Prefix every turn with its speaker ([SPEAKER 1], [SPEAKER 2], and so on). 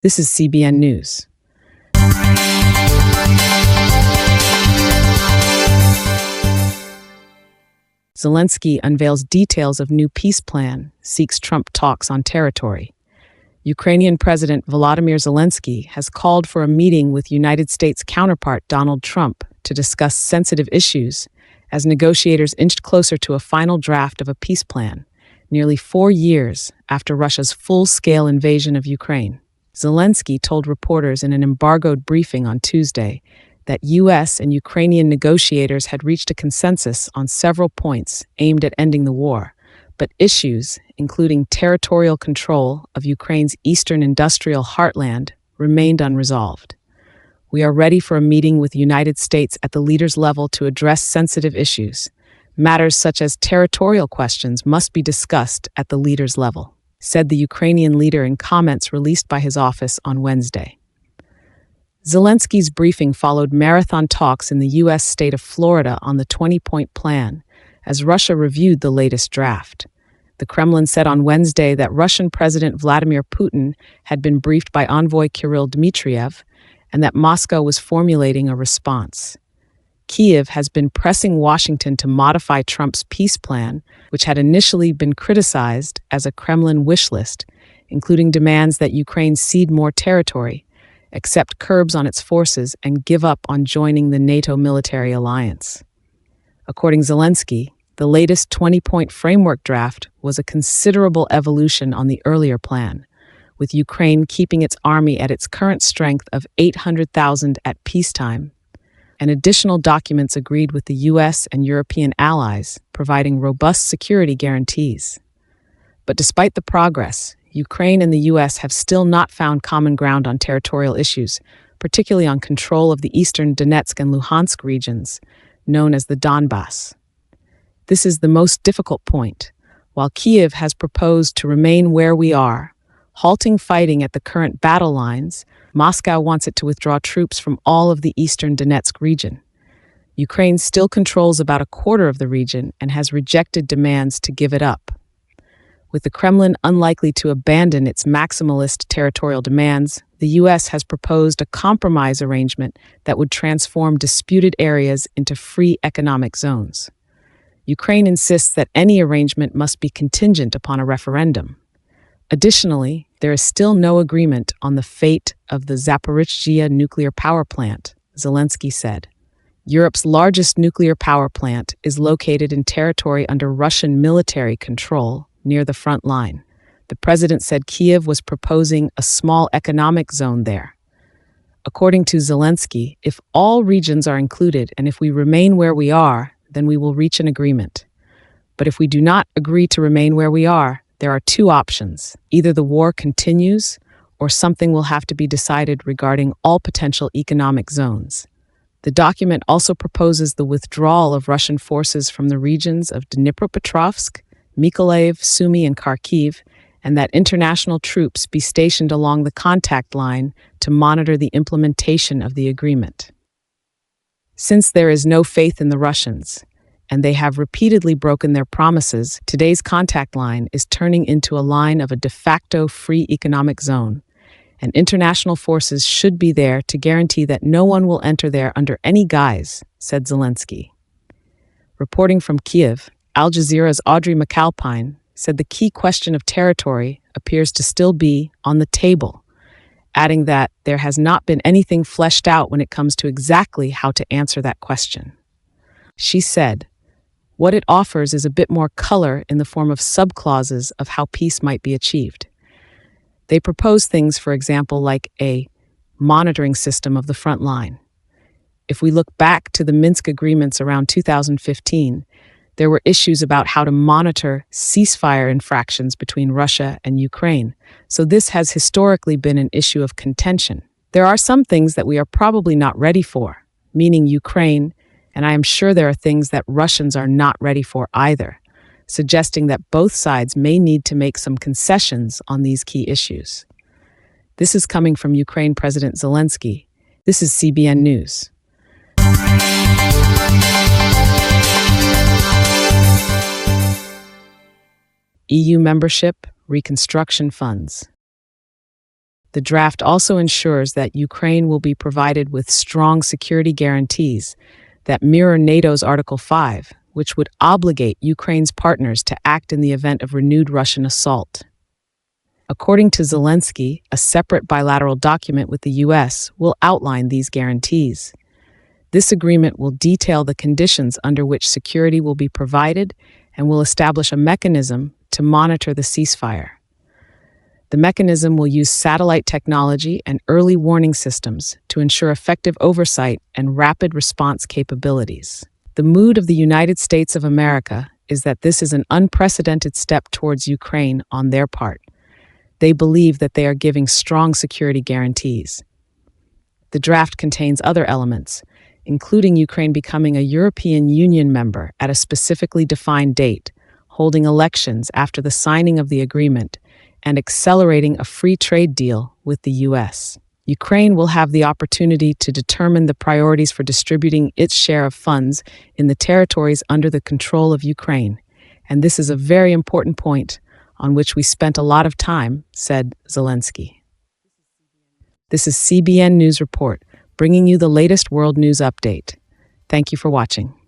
[SPEAKER 1] This is CBN News. Zelenskyy unveils details of new peace plan, seeks Trump talks on territory. Ukrainian President Volodymyr Zelenskyy has called for a meeting with United States counterpart Donald Trump to discuss sensitive issues as negotiators inched closer to a final draft of a peace plan, nearly 4 years after Russia's full-scale invasion of Ukraine. Zelenskyy told reporters in an embargoed briefing on Tuesday that U.S. and Ukrainian negotiators had reached a consensus on several points aimed at ending the war, but issues, including territorial control of Ukraine's eastern industrial heartland, remained unresolved. We are ready for a meeting with the United States at the leaders' level to address sensitive issues. Matters such as territorial questions must be discussed at the leaders' level, said the Ukrainian leader in comments released by his office on Wednesday. Zelenskyy's briefing followed marathon talks in the U.S. state of Florida on the 20-point plan, as Russia reviewed the latest draft. The Kremlin said on Wednesday that Russian President Vladimir Putin had been briefed by envoy Kirill Dmitriev and that Moscow was formulating a response. Kyiv has been pressing Washington to modify Trump's peace plan, which had initially been criticized as a Kremlin wish list, including demands that Ukraine cede more territory, accept curbs on its forces, and give up on joining the NATO military alliance. According to Zelenskyy, the latest 20-point framework draft was a considerable evolution on the earlier plan, with Ukraine keeping its army at its current strength of 800,000 at peacetime, and additional documents agreed with the U.S. and European allies, providing robust security guarantees. But despite the progress, Ukraine and the U.S. have still not found common ground on territorial issues, particularly on control of the eastern Donetsk and Luhansk regions, known as the Donbass. This is the most difficult point. While Kyiv has proposed to remain where we are, halting fighting at the current battle lines, Moscow wants it to withdraw troops from all of the eastern Donetsk region. Ukraine still controls about a quarter of the region and has rejected demands to give it up. With the Kremlin unlikely to abandon its maximalist territorial demands, the U.S. has proposed a compromise arrangement that would transform disputed areas into free economic zones. Ukraine insists that any arrangement must be contingent upon a referendum. Additionally, there is still no agreement on the fate of the Zaporizhzhia nuclear power plant, Zelenskyy said. Europe's largest nuclear power plant is located in territory under Russian military control near the front line. The president said Kyiv was proposing a small economic zone there. According to Zelenskyy, if all regions are included and if we remain where we are, then we will reach an agreement. But if we do not agree to remain where we are, there are two options. Either the war continues, or something will have to be decided regarding all potential economic zones. The document also proposes the withdrawal of Russian forces from the regions of Dnipropetrovsk, Mykolaiv, Sumy, and Kharkiv, and that international troops be stationed along the contact line to monitor the implementation of the agreement. Since there is no faith in the Russians, and they have repeatedly broken their promises, today's contact line is turning into a line of a de facto free economic zone, and international forces should be there to guarantee that no one will enter there under any guise, said Zelenskyy. Reporting from Kyiv, Al Jazeera's Audrey McAlpine said the key question of territory appears to still be on the table, adding that there has not been anything fleshed out when it comes to exactly how to answer that question. She said, what it offers is a bit more color in the form of subclauses of how peace might be achieved. They propose things, for example, like a monitoring system of the front line. If we look back to the Minsk agreements around 2015, there were issues about how to monitor ceasefire infractions between Russia and Ukraine, so this has historically been an issue of contention. There are some things that we are probably not ready for, meaning Ukraine, and I am sure there are things that Russians are not ready for either, suggesting that both sides may need to make some concessions on these key issues. This is coming from Ukraine President Zelenskyy. This is CBN News. EU membership, reconstruction funds. The draft also ensures that Ukraine will be provided with strong security guarantees that mirror NATO's Article 5, which would obligate Ukraine's partners to act in the event of renewed Russian assault. According to Zelenskyy, a separate bilateral document with the U.S. will outline these guarantees. This agreement will detail the conditions under which security will be provided and will establish a mechanism to monitor the ceasefire. The mechanism will use satellite technology and early warning systems to ensure effective oversight and rapid response capabilities. The mood of the United States of America is that this is an unprecedented step towards Ukraine on their part. They believe that they are giving strong security guarantees. The draft contains other elements, including Ukraine becoming a European Union member at a specifically defined date, holding elections after the signing of the agreement, and accelerating a free trade deal with the U.S. Ukraine will have the opportunity to determine the priorities for distributing its share of funds in the territories under the control of Ukraine, and this is a very important point on which we spent a lot of time, said Zelenskyy. This is CBN News Report, bringing you the latest world news update. Thank you for watching.